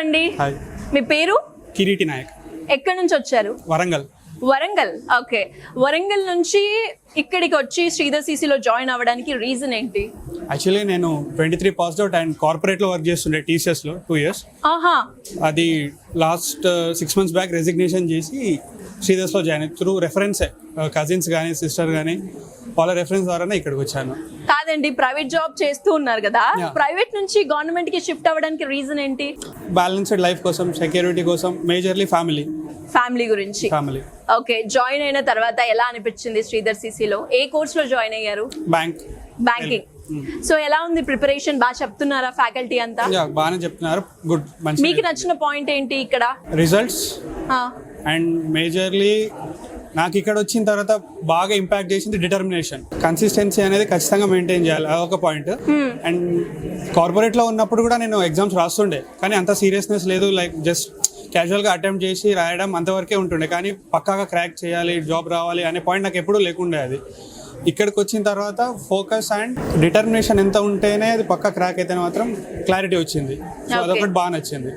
అండి. హాయ్, మీ పేరు? కిరీటి నాయక్, ఎక్కడి నుంచి వచ్చారు? వరంగల్. వరంగల్. ఓకే, వరంగల్ నుంచి ఇక్కడికి వచ్చి శ్రీధర్ సిసిలో జాయిన్ అవ్వడానికి రీజన్ ఏంటి? యాక్చువల్లీ నేను 23 పాస్డ్ అవుట్ అండ్ కార్పొరేట్లో వర్క్ చేస్తుండే టీసీఎస్లో 2 years. ఆహా, అది లాస్ట్ 6 months బ్యాక్ రెసిగ్నేషన్ చేసి శ్రీధర్స్లో జాయిన్ త్రూ రెఫరెన్సే, కజిన్స్ కానీ సిస్టర్ కానీ వాళ్ళ రెఫరెన్స్ ద్వారానే ఇక్కడికి వచ్చాను. కాదండి, ప్రైవేట్ జాబ్ చేస్తూ ఉన్నారు కదా, Yeah. ప్రైవేట్ నుంచి గవర్నమెంట్ కి షిఫ్ట్ అవ్వడానికి రీజన్ ఏంటి? బ్యాలెన్స్డ్ లైఫ్ కోసం, సెక్యూరిటీ కోసం, మేజర్లీ ఫ్యామిలీ గురించి. ఫ్యామిలీ. ఓకే, జాయిన్ అయిన తర్వాత ఎలా అనిపించింది శ్రీధర్ సిసిలో? ఏ కోర్స్ లో జాయిన్ అయ్యారు? బ్యాంకింగ్. సో ఎలా ఉంది ప్రిపరేషన్? బాగా చెప్తున్నారా ఫ్యాకల్టీ అంతా? బాగానే చెప్తున్నారు. గుడ్, మంచి. మీకు నచ్చిన పాయింట్ ఏంటి ఇక్కడ? రిజల్ట్స్ అండ్ మేజర్లీ నాకు ఇక్కడ వచ్చిన తర్వాత బాగా ఇంపాక్ట్ చేసింది డిటర్మినేషన్, కన్సిస్టెన్సీ అనేది ఖచ్చితంగా మెయింటైన్ చేయాలి, అదొక పాయింట్. అండ్ కార్పొరేట్లో ఉన్నప్పుడు కూడా నేను ఎగ్జామ్స్ రాస్తుండే, కానీ అంత సీరియస్నెస్ లేదు. లైక్ జస్ట్ క్యాజువల్గా అటెంప్ట్ చేసి రాయడం అంతవరకే ఉంటుండే, కానీ పక్కాగా క్రాక్ చేయాలి, జాబ్ రావాలి అనే పాయింట్ నాకు ఎప్పుడూ లేకుండే. అది ఇక్కడికి వచ్చిన తర్వాత ఫోకస్ అండ్ డిటర్మినేషన్ ఎంత ఉంటేనే అది పక్కా క్రాక్ అయితే మాత్రం క్లారిటీ వచ్చింది. సో అదొకటి బాగా నచ్చింది.